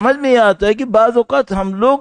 سمجھ میں یہ آتا ہے کہ بعض اوقات ہم لوگ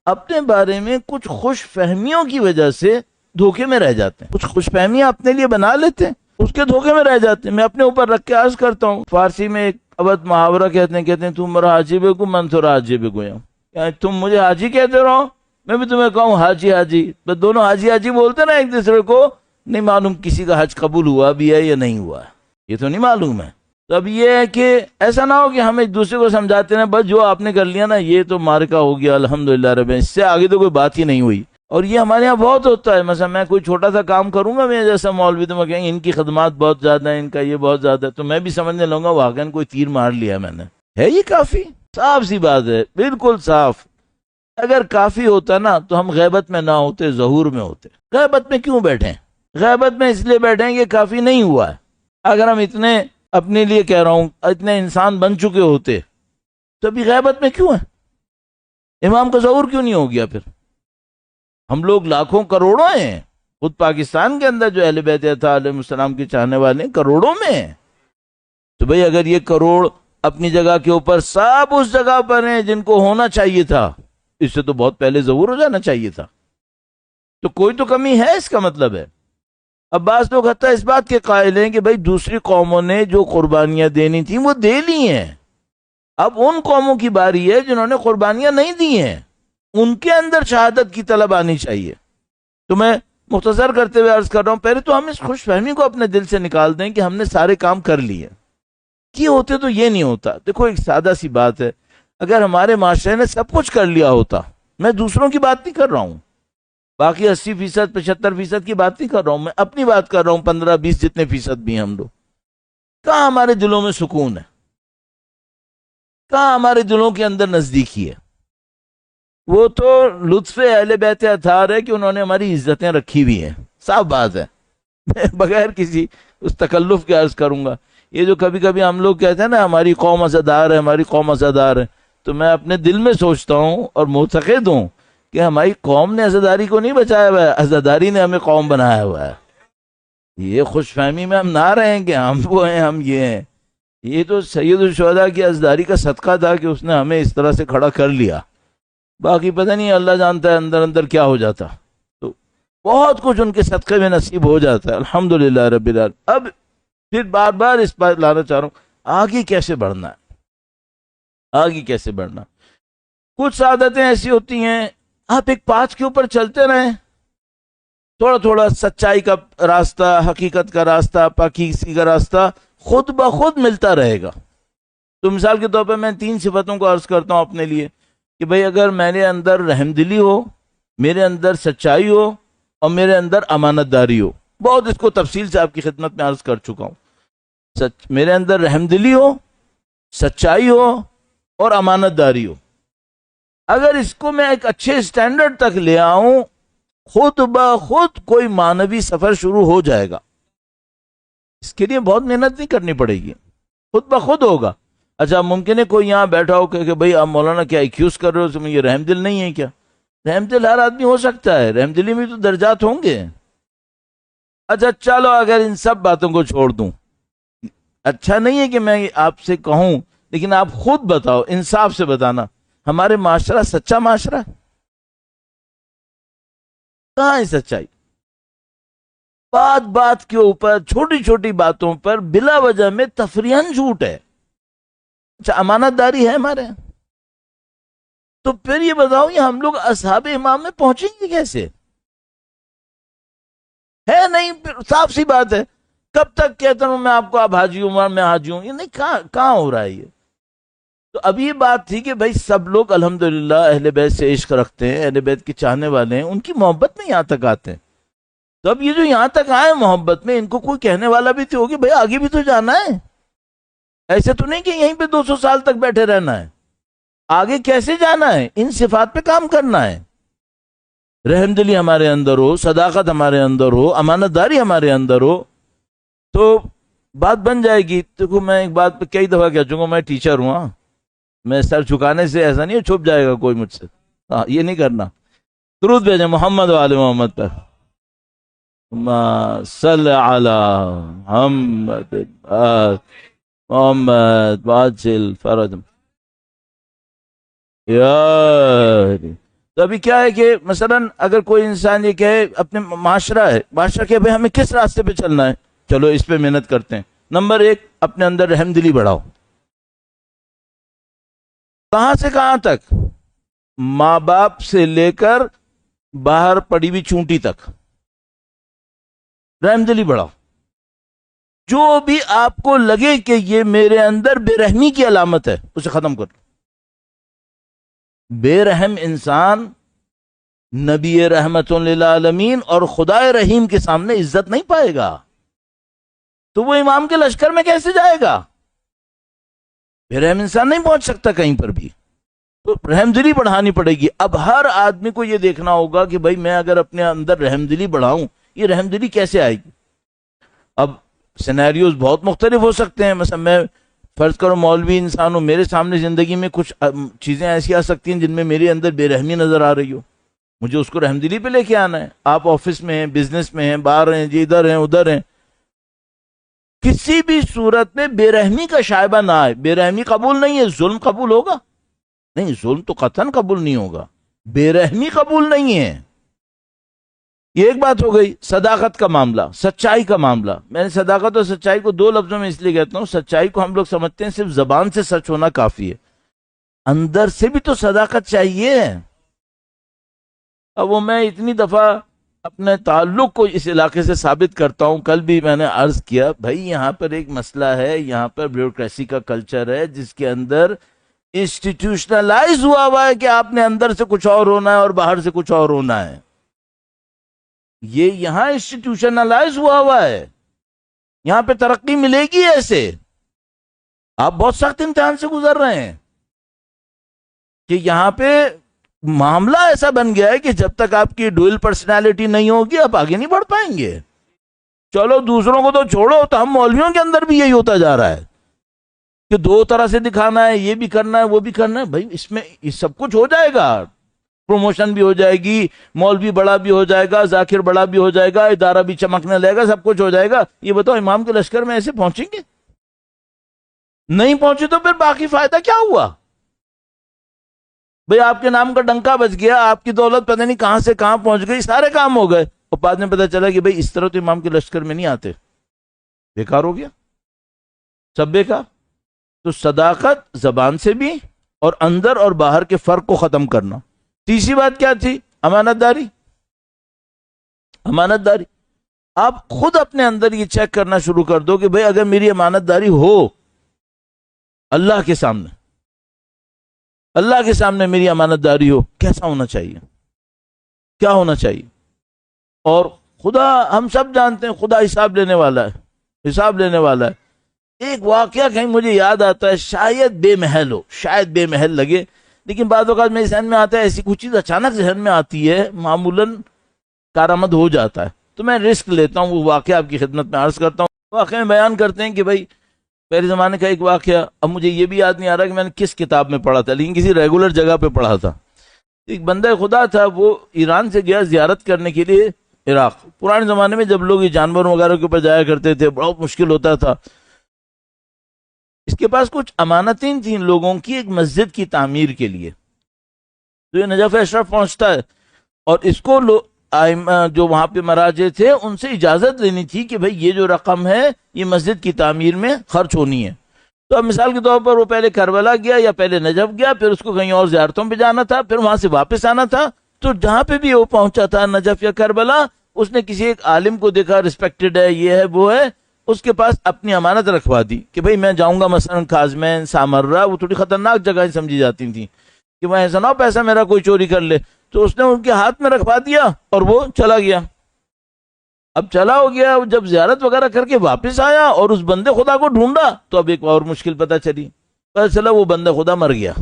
اپنے بارے میں کچھ خوش فہمیوں کی وجہ سے دھوکے میں رہ جاتے ہیں، کچھ خوش فہمیاں اپنے لیے بنا لیتے ہیں، اس کے دھوکے میں رہ جاتے ہیں۔ میں اپنے اوپر رکھ کے عرض کرتا ہوں، فارسی میں ایک ابد محاورہ کہتے ہیں تم مرا حاجی بے کو من تو حاجی بے گویا، یعنی تم مجھے حاجی کہتے رہو، میں بھی تمہیں کہوں حاجی حاجی، تو دونوں حاجی حاجی بولتے نا ایک دوسرے کو، نہیں معلوم کسی کا حج قبول ہوا بھی ہے یا نہیں ہوا ہے، یہ تو نہیں معلوم ہے۔ تو اب یہ ہے کہ ایسا نہ ہو کہ ہم ایک دوسرے کو سمجھاتے ہیں بس جو آپ نے کر لیا نا یہ تو مارکا ہو گیا الحمدللہ رب، اس سے آگے تو کوئی بات ہی نہیں ہوئی۔ اور یہ ہمارے ہاں بہت ہوتا ہے، مثلا میں کوئی چھوٹا سا کام کروں گا، میں جیسا مولوی تو میں کہیں گے ان کی خدمات بہت زیادہ ہیں، ان کا یہ بہت زیادہ ہے، تو میں بھی سمجھنے لوں گا واقعاً کوئی تیر مار لیا میں نے، ہے یہ کافی؟ صاف سی بات ہے، بالکل صاف۔ اگر کافی ہوتا نا تو ہم غیبت میں نہ ہوتے، ظہور میں ہوتے۔ غیبت میں کیوں بیٹھیں؟ غیبت میں اس لیے بیٹھیں کہ کافی نہیں ہوا ہے۔ اگر ہم اتنے، اپنے لیے کہہ رہا ہوں، اتنے انسان بن چکے ہوتے تو ابھی غیبت میں کیوں ہیں؟ امام کا ظہور کیوں نہیں ہو گیا پھر؟ ہم لوگ لاکھوں کروڑوں ہیں، خود پاکستان کے اندر جو اہل بیت اطہار علیہ السلام کے چاہنے والے ہیں کروڑوں میں ہیں۔ تو بھئی اگر یہ کروڑ اپنی جگہ کے اوپر سب اس جگہ پر ہیں جن کو ہونا چاہیے تھا، اس سے تو بہت پہلے ظہور ہو جانا چاہیے تھا، تو کوئی تو کمی ہے، اس کا مطلب ہے۔ اب بعض لوگ حتیٰ اس بات کے قائل ہیں کہ بھئی دوسری قوموں نے جو قربانیاں دینی تھیں وہ دے لی ہیں، اب ان قوموں کی باری ہے جنہوں نے قربانیاں نہیں دی ہیں، ان کے اندر شہادت کی طلب آنی چاہیے۔ تو میں مختصر کرتے ہوئے عرض کر رہا ہوں، پہلے تو ہم اس خوش فہمی کو اپنے دل سے نکال دیں کہ ہم نے سارے کام کر لیے، کی ہوتے تو یہ نہیں ہوتا۔ دیکھو ایک سادہ سی بات ہے، اگر ہمارے معاشرے نے سب کچھ کر لیا ہوتا، میں دوسروں کی بات نہیں کر رہا ہوں، باقی 80%، 75% کی بات نہیں کر رہا ہوں، میں اپنی بات کر رہا ہوں، 15-20 جتنے فیصد بھی ہیں ہم لوگ، کہاں ہمارے دلوں میں سکون ہے، کہاں ہمارے دلوں کے اندر نزدیکی ہے؟ وہ تو لطف اہل بیت اطہار ہے کہ انہوں نے ہماری عزتیں رکھی ہوئی ہیں، صاف بات ہے، میں بغیر کسی اس تکلف کے عرض کروں گا۔ یہ جو کبھی کبھی ہم لوگ کہتے ہیں نا ہماری قوم عزادار ہے، ہماری قوم عزادار ہے، تو میں اپنے دل میں سوچتا ہوں اور معتقد ہوں کہ ہماری قوم نے عزاداری کو نہیں بچایا ہوا ہے، عزاداری نے ہمیں قوم بنایا ہوا ہے۔ یہ خوش فہمی میں ہم نہ رہیں کہ ہم وہ ہیں، ہم یہ ہیں، یہ تو سید الشہداء کی عزاداری کا صدقہ تھا کہ اس نے ہمیں اس طرح سے کھڑا کر لیا، باقی پتہ نہیں اللہ جانتا ہے اندر اندر کیا ہو جاتا۔ تو بہت کچھ ان کے صدقے میں نصیب ہو جاتا ہے، الحمدللہ رب العالمین۔ اب پھر بار بار اس بات لانا چاہ رہا ہوں، آگے کیسے بڑھنا ہے، آگے کیسے بڑھنا؟ کچھ عادتیں ایسی ہوتی ہیں، آپ ایک پاتھ کے اوپر چلتے رہیں، تھوڑا تھوڑا سچائی کا راستہ، حقیقت کا راستہ، پاکیزگی کا راستہ خود بخود ملتا رہے گا۔ تو مثال کے طور پہ میں 3 صفتوں کو عرض کرتا ہوں اپنے لیے کہ بھئی اگر میرے اندر رحم دلی ہو، میرے اندر سچائی ہو، اور میرے اندر امانت داری ہو، بہت اس کو تفصیل سے آپ کی خدمت میں عرض کر چکا ہوں، میرے اندر رحم دلی ہو، سچائی ہو اور امانت داری ہو، اگر اس کو میں ایک اچھے سٹینڈرڈ تک لے آؤں، خود بخود کوئی معنوی سفر شروع ہو جائے گا۔ اس کے لیے بہت محنت نہیں کرنی پڑے گی، خود بخود ہوگا۔ اچھا ممکن ہے کوئی یہاں بیٹھا ہو کہ بھئی آپ مولانا کیا ایکیوز کر رہے ہو، تم یہ رحم دل نہیں ہے کیا؟ رحم دل ہر آدمی ہو سکتا ہے، رحم دلی میں تو درجات ہوں گے۔ اچھا چلو اگر ان سب باتوں کو چھوڑ دوں، اچھا نہیں ہے کہ میں آپ سے کہوں، لیکن آپ خود بتاؤ، انصاف سے بتانا، ہمارے معاشرہ سچا معاشرہ کہاں ہے؟ سچائی بات بات کے اوپر، چھوٹی چھوٹی باتوں پر بلا وجہ میں تفریحاً جھوٹ ہے۔ اچھا امانت داری ہے ہمارے، تو پھر یہ بتاؤ یہ ہم لوگ اصحاب امام میں پہنچیں گے کیسے؟ ہے نہیں، پھر صاف سی بات ہے، کب تک کہتا ہوں میں آپ کو آپ حاجی ہوں میں حاجی ہوں، یہ نہیں، کہاں ہو رہا ہے یہ؟ تو اب یہ بات تھی کہ بھائی سب لوگ الحمدللہ اہل بیت سے عشق رکھتے ہیں، اہل بیت کے چاہنے والے ہیں، ان کی محبت میں یہاں تک آتے ہیں۔ تو اب یہ جو یہاں تک آئے محبت میں، ان کو کوئی کہنے والا بھی تو ہوگی بھائی آگے بھی تو جانا ہے، ایسے تو نہیں کہ یہیں پہ 200 سال تک بیٹھے رہنا ہے، آگے کیسے جانا ہے؟ ان صفات پہ کام کرنا ہے، رحم دلی ہمارے اندر ہو، صداقت ہمارے اندر ہو، امانت داری ہمارے اندر ہو، تو بات بن جائے گی۔ دیکھو میں ایک بات پہ کئی دفعہ کہہ چکا ہوں، میں ٹیچر ہوں، ہاں، میں سر جھکانے سے ایسا نہیں چھپ جائے گا کوئی مجھ سے، ہاں یہ نہیں کرنا۔ درود بھیجیں محمد و آل محمد پر، صلی علی محمد محمد واجل فرج یار تو ابھی کیا ہے کہ مثلا اگر کوئی انسان یہ کہے، اپنے معاشرہ ہے، معاشرہ کہ بھائی ہمیں کس راستے پہ چلنا ہے، چلو اس پہ محنت کرتے ہیں۔ نمبر ایک، اپنے اندر رحم دلی بڑھاؤ۔ کہاں سے کہاں تک؟ ماں باپ سے لے کر باہر پڑی ہوئی چونٹی تک رحم دلی بڑھاؤ۔ جو بھی آپ کو لگے کہ یہ میرے اندر بے رحمی کی علامت ہے، اسے ختم کر۔ بے رحم انسان نبی رحمت للعالمین اور خدا رحیم کے سامنے عزت نہیں پائے گا، تو وہ امام کے لشکر میں کیسے جائے گا؟ بے رحم انسان نہیں پہنچ سکتا کہیں پر بھی، تو رحم دلی بڑھانی پڑے گی۔ اب ہر آدمی کو یہ دیکھنا ہوگا کہ بھائی میں اگر اپنے اندر رحم دلی بڑھاؤں، یہ رحم دلی کیسے آئے گی؟ اب سینیریوز بہت مختلف ہو سکتے ہیں۔ مثلا میں فرض کرو مولوی انسان ہوں، میرے سامنے زندگی میں کچھ چیزیں ایسی آ سکتی ہیں جن میں میرے اندر بے رحمی نظر آ رہی ہو، مجھے اس کو رحم دلی پہ لے کے آنا ہے۔ آپ آفس میں ہیں، بزنس میں ہیں، باہر ہیں، جی ادھر ہیں ادھر ہیں، کسی بھی صورت میں بے رحمی کا شائبہ نہ آئے۔ بے رحمی قبول نہیں ہے، ظلم قبول ہوگا؟ نہیں، ظلم تو قطعاً قبول نہیں ہوگا، بے رحمی قبول نہیں ہے۔ یہ ایک بات ہو گئی۔ صداقت کا معاملہ، سچائی کا معاملہ۔ میں نے صداقت اور سچائی کو دو لفظوں میں اس لیے کہتا ہوں، سچائی کو ہم لوگ سمجھتے ہیں صرف زبان سے سچ ہونا کافی ہے، اندر سے بھی تو صداقت چاہیے۔ اب وہ میں اتنی دفعہ اپنے تعلق کو اس علاقے سے ثابت کرتا ہوں، کل بھی میں نے عرض کیا بھائی یہاں پر ایک مسئلہ ہے، یہاں پر بیوروکریسی کا کلچر ہے جس کے اندر انسٹیٹیوشنلائز ہوا ہے کہ آپ نے اندر سے کچھ اور ہونا ہے اور باہر سے کچھ اور ہونا ہے۔ یہ یہاں انسٹیٹیوشنلائز ہوا ہے، یہاں پہ ترقی ملے گی ایسے؟ آپ بہت سخت امتحان سے گزر رہے ہیں کہ یہاں پہ معاملہ ایسا بن گیا ہے کہ جب تک آپ کی ڈوئل پرسنالٹی نہیں ہوگی آپ آگے نہیں بڑھ پائیں گے۔ چلو دوسروں کو تو چھوڑو، تو ہم مولویوں کے اندر بھی یہی ہوتا جا رہا ہے کہ دو طرح سے دکھانا ہے، یہ بھی کرنا ہے وہ بھی کرنا ہے۔ بھائی اس میں یہ سب کچھ ہو جائے گا، پروموشن بھی ہو جائے گی، مولوی بڑا بھی ہو جائے گا، ذاکر بڑا بھی ہو جائے گا، ادارہ بھی چمکنے لگے گا، سب کچھ ہو جائے گا۔ یہ بتاؤ امام کے لشکر میں ایسے پہنچیں گے؟ نہیں پہنچے تو پھر باقی فائدہ کیا ہوا؟ بھئی آپ کے نام کا ڈنکا بج گیا، آپ کی دولت پتہ نہیں کہاں سے کہاں پہنچ گئی، سارے کام ہو گئے، اور بعد میں پتہ چلا کہ بھئی اس طرح تو امام کے لشکر میں نہیں آتے، بیکار ہو گیا، سب بیکار۔ تو صداقت زبان سے بھی اور اندر اور باہر کے فرق کو ختم کرنا۔ تیسری بات کیا تھی؟ امانت داری۔ امانت داری آپ خود اپنے اندر یہ چیک کرنا شروع کر دو کہ بھئی اگر میری امانت داری ہو اللہ کے سامنے، اللہ کے سامنے میری امانت داری ہو، کیسا ہونا چاہیے، کیا ہونا چاہیے؟ اور خدا ہم سب جانتے ہیں خدا حساب لینے والا ہے، حساب لینے والا ہے۔ ایک واقعہ کہیں مجھے یاد آتا ہے، شاید بے محل ہو، شاید بے محل لگے، لیکن بعض اوقات میرے ذہن میں آتا ہے ایسی کچھ چیز اچانک ذہن میں آتی ہے، معمولاً کارآمد ہو جاتا ہے، تو میں رسک لیتا ہوں، وہ واقعہ آپ کی خدمت میں عرض کرتا ہوں۔ واقعہ میں بیان کرتے ہیں کہ بھائی پہلے زمانے کا ایک واقعہ، اب مجھے یہ بھی یاد نہیں آ رہا کہ میں نے کس کتاب میں پڑھا تھا، لیکن کسی ریگولر جگہ پہ پڑھا تھا۔ ایک بندہ خدا تھا، وہ ایران سے گیا زیارت کرنے کے لیے عراق۔ پرانے زمانے میں جب لوگ جانور وغیرہ کے اوپر جایا کرتے تھے بہت مشکل ہوتا تھا۔ اس کے پاس کچھ امانتیں تھیں لوگوں کی، ایک مسجد کی تعمیر کے لیے۔ تو یہ نجف اشرف پہنچتا ہے اور اس کو جو وہاں پہ مراجع تھے ان سے اجازت لینی تھی کہ بھئی یہ جو رقم ہے یہ مسجد کی تعمیر میں خرچ ہونی ہے۔ تو اب مثال کے طور پر وہ پہلے کربلا گیا یا پہلے نجف گیا، پھر اس کو کہیں اور زیارتوں پہ جانا تھا، پھر وہاں سے واپس آنا تھا۔ تو جہاں پہ بھی وہ پہنچا تھا نجف یا کربلا، اس نے کسی ایک عالم کو دیکھا، ریسپیکٹڈ ہے، یہ ہے وہ ہے، اس کے پاس اپنی امانت رکھوا دی کہ بھئی میں جاؤں گا مثلا کاظمین، سامرہ، وہ تھوڑی خطرناک جگہ سمجھی جاتی تھیں کہ وہ ایسا نہ ہو پیسہ میرا کوئی چوری کر لے۔ تو اس نے ان کے ہاتھ میں رکھوا دیا اور وہ چلا گیا۔ اب چلا ہو گیا، جب زیارت وغیرہ کر کے واپس آیا اور اس بندے خدا کو ڈھونڈا تو اب ایک اور مشکل پتہ چلی، پتہ چلا وہ بندہ خدا مر گیا۔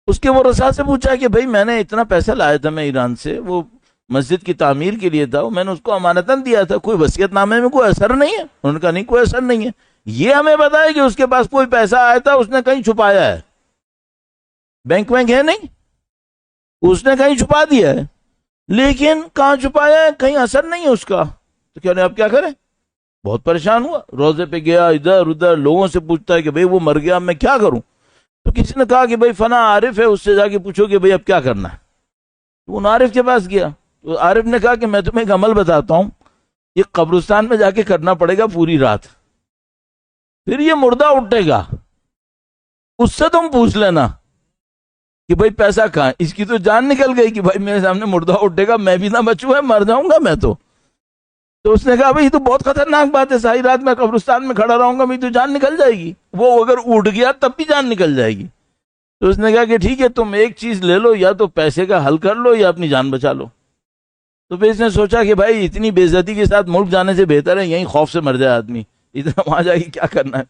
اس کے وہ رسا سے پوچھا کہ بھئی میں نے اتنا پیسہ لایا تھا میں ایران سے، وہ مسجد کی تعمیر کے لیے تھا، میں نے اس کو امانتاً دیا تھا، کوئی وصیت نامے میں کوئی اثر نہیں ہے؟ انہوں نے کہا نہیں کوئی اثر نہیں ہے۔ یہ ہمیں بتائے کہ اس کے پاس کوئی پیسہ آیا تھا، اس نے کہیں چھپایا ہے، بینک وینک ہے نہیں، اس نے کہیں چھپا دیا ہے، لیکن کہاں چھپایا ہے کہیں اثر نہیں ہے اس کا۔ تو کیا اب کیا کریں؟ بہت پریشان ہوا، روزے پہ گیا، ادھر ادھر لوگوں سے پوچھتا ہے کہ بھئی وہ مر گیا، میں کیا کروں؟ تو کسی نے کہا کہ بھائی فلاں عارف ہے، اس سے جا کے پوچھو کہ بھائی اب کیا کرنا ہے. تو ان عارف کے پاس گیا، تو عارف نے کہا کہ میں تمہیں ایک عمل بتاتا ہوں، یہ قبرستان میں جا کے کرنا پڑے گا پوری رات، پھر یہ مردہ اٹھے گا، اس سے تم پوچھ لینا کہ بھائی پیسہ کہاں ہے. اس کی تو جان نکل گئی کہ بھائی میرے سامنے مردہ اٹھے گا، میں بھی نہ بچوں ہے، مر جاؤں گا میں تو اس نے کہا بھائی یہ تو بہت خطرناک بات ہے، ساری رات میں قبرستان میں کھڑا رہوں گا، میری تو جان نکل جائے گی. وہ اگر اٹھ گیا تب بھی جان نکل جائے گی. تو اس نے کہا کہ ٹھیک ہے تم ایک چیز لے لو، یا تو پیسے کا حل کر لو یا اپنی جان بچا لو. تو پھر اس نے سوچا کہ بھائی اتنی بے عزتی کے ساتھ ملک جانے سے بہتر ہے یہیں خوف سے مر جائے آدمی، اتنا وہاں جا کے کیا کرنا ہے.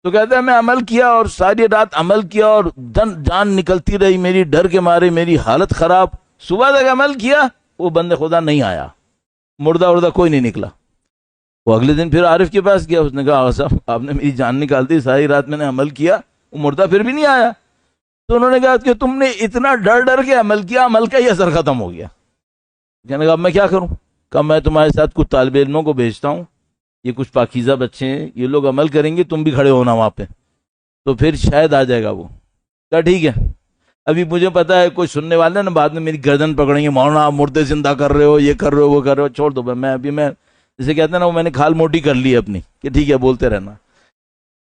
تو کہتا ہے میں عمل کیا اور ساری رات عمل کیا اور جان نکلتی رہی میری، ڈر کے مارے میری حالت خراب. صبح تک عمل کیا، وہ بندے خدا نہیں آیا، مردہ اردہ کوئی نہیں نکلا. وہ اگلے دن پھر عارف کے پاس گیا، اس نے کہا صاحب آپ نے میری جان نکال دی، ساری رات میں نے عمل کیا، وہ مردہ پھر بھی نہیں آیا. تو انہوں نے کہا کہ تم نے اتنا ڈر کے عمل کیا، عمل کا ہی اثر ختم ہو گیا. کہنے لگا اب میں کیا کروں؟ کہا میں تمہارے ساتھ کچھ طالب علموں کو بھیجتا ہوں، یہ کچھ پاکیزہ بچے ہیں، یہ لوگ عمل کریں گے، تم بھی کھڑے ہونا وہاں پہ، تو پھر شاید آ جائے گا وہ. کہا ٹھیک ہے. ابھی مجھے پتا ہے کوئی سننے والے نا بعد میں میری گردن پکڑیں گے، مولانا آپ مردے زندہ کر رہے ہو، یہ کر رہے ہو، وہ کر رہے ہو، چھوڑ دو. میں جسے کہتے ہیں نا وہ میں نے کھال موٹی کر لی اپنی کہ ٹھیک ہے بولتے رہنا.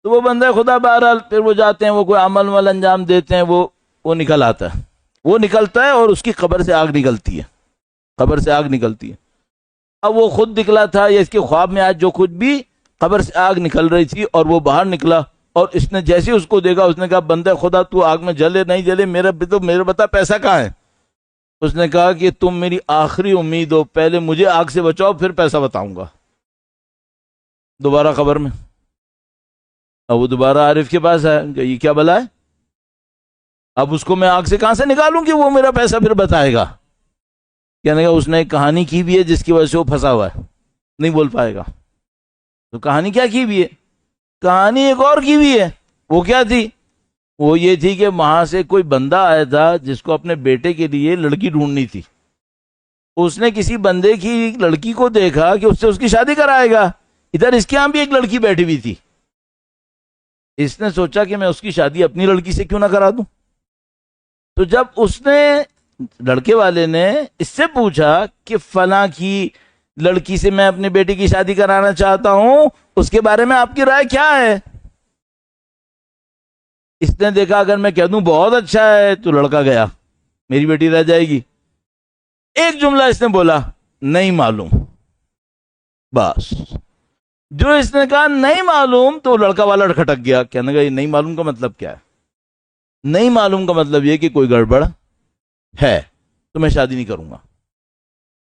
تو وہ بندہ خدا بہرحال پھر وہ جاتے ہیں، وہ کوئی عمل انجام دیتے ہیں، وہ نکل آتا ہے، وہ نکلتا ہے اور اس کی قبر سے آگ نکلتی ہے، قبر سے آگ نکلتی ہے. اب وہ خود نکلا تھا یا اس کے خواب میں آج جو کچھ بھی، قبر سے آگ نکل رہی تھی اور وہ باہر نکلا، اور اس نے جیسے اس کو دیکھا اس نے کہا بندہ خدا تو آگ میں جلے نہیں جلے میرے بتا پیسہ کہاں ہے. اس نے کہا کہ تم میری آخری امید ہو، پہلے مجھے آگ سے بچاؤ پھر پیسہ بتاؤں گا. دوبارہ قبر میں. اب وہ دوبارہ عارف کے پاس آیا کہ یہ کیا بلا ہے، اب اس کو میں آگ سے کہاں سے نکالوں کہ وہ میرا پیسہ پھر بتائے گا. کہنے کا اس نے ایک کہانی کی بھی ہے جس کی وجہ سے وہ پھنسا ہوا ہے، نہیں بول پائے گا. تو کہانی کیا کی بھی ہے؟ کہانی ایک اور کی بھی ہے. وہ کیا تھی؟ وہ یہ تھی کہ وہاں سے کوئی بندہ آیا تھا جس کو اپنے بیٹے کے لیے لڑکی ڈھونڈنی تھی. اس نے کسی بندے کی لڑکی کو دیکھا کہ اس سے اس کی شادی کرائے گا. ادھر اس کے یہاں بھی ایک لڑکی بیٹھی ہوئی تھی. اس نے سوچا کہ میں اس کی شادی اپنی لڑکی سے کیوں نہ کرا دوں. تو جب اس نے لڑکے والے نے اس سے پوچھا کہ فلاں کی لڑکی سے میں اپنے بیٹے کی شادی کرانا چاہتا ہوں، اس کے بارے میں آپ کی رائے کیا ہے؟ اس نے دیکھا اگر میں کہہ دوں بہت اچھا ہے تو لڑکا گیا، میری بیٹی رہ جائے گی. ایک جملہ اس نے بولا نہیں معلوم، بس. جو اس نے کہا نہیں معلوم تو لڑکا والا کھٹک گیا. کہنے لگا یہ نہیں معلوم کا مطلب کیا ہے؟ نہیں معلوم کا مطلب یہ کہ کوئی گڑبڑ ہے تو میں شادی نہیں کروں گا.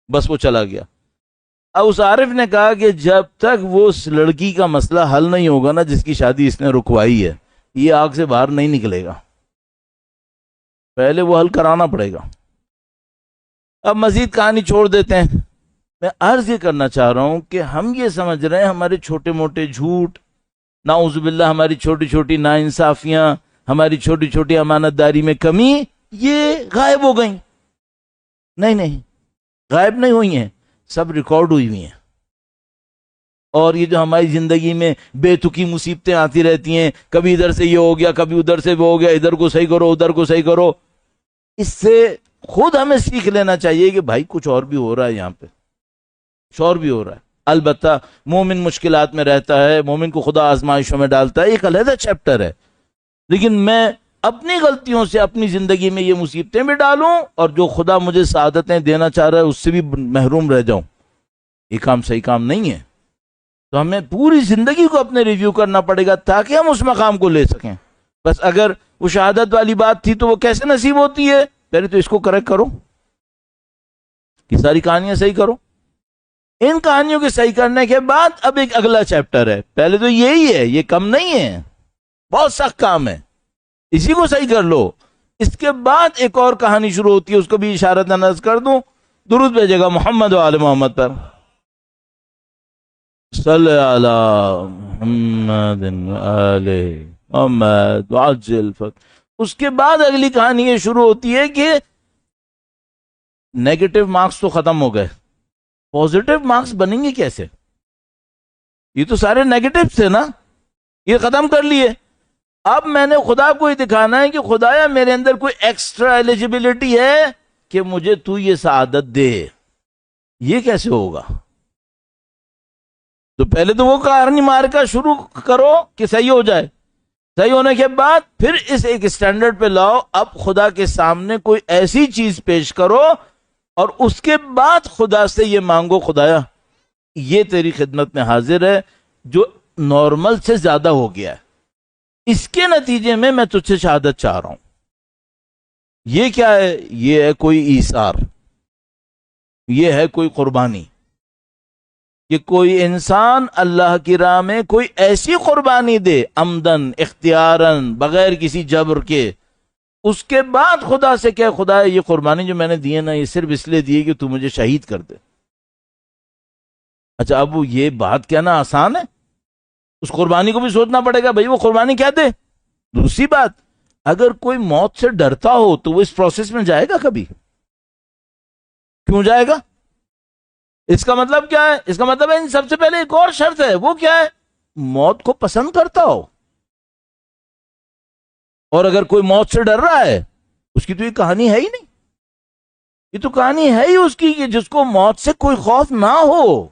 بس وہ چلا گیا. اب اس عارف نے کہا کہ جب تک وہ اس لڑکی کا مسئلہ حل نہیں ہوگا نا جس کی شادی اس نے رکوائی ہے، یہ آگ سے باہر نہیں نکلے گا، پہلے وہ حل کرانا پڑے گا. اب مزید کہانی چھوڑ دیتے ہیں. میں عرض یہ کرنا چاہ رہا ہوں کہ ہم یہ سمجھ رہے ہیں ہمارے چھوٹے موٹے جھوٹ، نعوذ باللہ ہماری چھوٹی چھوٹی ناانصافیاں، ہماری چھوٹی چھوٹی امانت داری میں کمی، یہ غائب ہو گئیں. نہیں، غائب نہیں ہوئی ہیں، سب ریکارڈ ہوئی ہوئی ہیں. اور یہ جو ہماری زندگی میں بے تکی مصیبتیں آتی رہتی ہیں، کبھی ادھر سے یہ ہو گیا، کبھی ادھر سے وہ ہو گیا، ادھر کو صحیح کرو ادھر کو صحیح کرو، اس سے خود ہمیں سیکھ لینا چاہیے کہ بھائی کچھ اور بھی ہو رہا ہے، یہاں پہ کچھ اور بھی ہو رہا ہے. البتہ مومن مشکلات میں رہتا ہے، مومن کو خدا آزمائشوں میں ڈالتا ہے، ایک علیحدہ چیپٹر ہے. لیکن میں اپنی غلطیوں سے اپنی زندگی میں یہ مصیبتیں بھی ڈالوں اور جو خدا مجھے سعادتیں دینا چاہ رہا ہے اس سے بھی محروم رہ جاؤں، یہ کام صحیح کام نہیں ہے. تو ہمیں پوری زندگی کو اپنے ریویو کرنا پڑے گا تاکہ ہم اس مقام کو لے سکیں. بس اگر وہ شہادت والی بات تھی تو وہ کیسے نصیب ہوتی ہے؟ پہلے تو اس کو کریکٹ کرو، یہ ساری کہانیاں صحیح کرو. ان کہانیوں کے صحیح کرنے کے بعد اب ایک اگلا چیپٹر ہے. پہلے تو یہی ہے، یہ کم نہیں ہے، بہت سخت کام ہے، اسی کو صحیح کر لو. اس کے بعد ایک اور کہانی شروع ہوتی ہے، اس کو بھی اشارت نظر کر دوں. درود بھیجے گا محمد و آل محمد پر، صلی علی محمد آل محمد وعجل فرج. اس کے بعد اگلی کہانی یہ شروع ہوتی ہے کہ نیگیٹو مارکس تو ختم ہو گئے، پوزیٹو مارکس بنیں گے کیسے؟ یہ تو سارے نیگیٹو تھے نا، یہ ختم کر لیے. اب میں نے خدا کو ہی دکھانا ہے کہ خدایا میرے اندر کوئی ایکسٹرا ایلیجیبلٹی ہے کہ مجھے تو یہ سعادت دے. یہ کیسے ہوگا؟ تو پہلے تو وہ کارنی مارکا شروع کرو کہ صحیح ہو جائے. صحیح ہونے کے بعد پھر اس ایک سٹینڈرڈ پہ لاؤ. اب خدا کے سامنے کوئی ایسی چیز پیش کرو اور اس کے بعد خدا سے یہ مانگو خدایا یہ تیری خدمت میں حاضر ہے جو نارمل سے زیادہ ہو گیا ہے, اس کے نتیجے میں تجھ سے شہادت چاہ رہا ہوں. یہ کیا ہے؟ یہ ہے کوئی ایثار, یہ ہے کوئی قربانی کہ کوئی انسان اللہ کی راہ میں کوئی ایسی قربانی دے عمدن اختیارن بغیر کسی جبر کے, اس کے بعد خدا سے کہ خدا یہ قربانی جو میں نے دی ہے نا یہ صرف اس لیے دی ہے کہ تو مجھے شہید کر دے. اچھا اب یہ بات کہنا آسان ہے؟ اس قربانی کو بھی سوچنا پڑے گا بھائی وہ قربانی کیا دے. دوسری بات, اگر کوئی موت سے ڈرتا ہو تو وہ اس پروسیس میں جائے گا کبھی؟ کیوں جائے گا؟ اس کا مطلب کیا ہے؟ اس کا مطلب ہے ان سب سے پہلے ایک اور شرط ہے, وہ کیا ہے؟ موت کو پسند کرتا ہو. اور اگر کوئی موت سے ڈر رہا ہے اس کی تو یہ کہانی ہے ہی نہیں. یہ تو کہانی ہے ہی اس کی کہ جس کو موت سے کوئی خوف نہ ہو,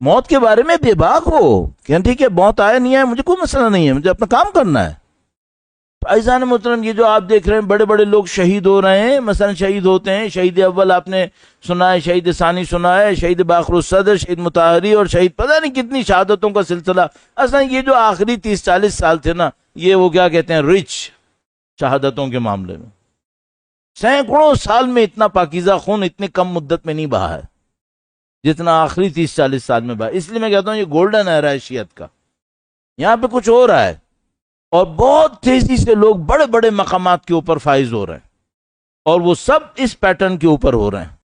موت کے بارے میں بے باک ہو کہ ٹھیک ہے موت آیا نہیں ہے مجھے کوئی مسئلہ نہیں ہے, مجھے اپنا کام کرنا ہے. عزیزان محترم, یہ جو آپ دیکھ رہے ہیں بڑے بڑے لوگ شہید ہو رہے ہیں, مثلا شہید ہوتے ہیں, شہید اول آپ نے سنا ہے, شہید ثانی سنا ہے, شہید باقر الصدر, شہید مطہری اور شہید پتہ نہیں کتنی شہادتوں کا سلسلہ. اصلا یہ جو آخری 30-40 سال تھے نا یہ وہ کیا کہتے ہیں رچ شہادتوں کے معاملے میں. سینکڑوں سال میں اتنا پاکیزہ خون اتنی کم مدت میں نہیں بہا ہے جتنا آخری 30-40 سال میں بہا. اس لیے میں کہتا ہوں یہ گولڈن ایرا ہے شیعت کا. یہاں پہ کچھ ہو رہا ہے اور بہت تیزی سے لوگ بڑے بڑے مقامات کے اوپر فائز ہو رہے ہیں اور وہ سب اس پیٹرن کے اوپر ہو رہے ہیں.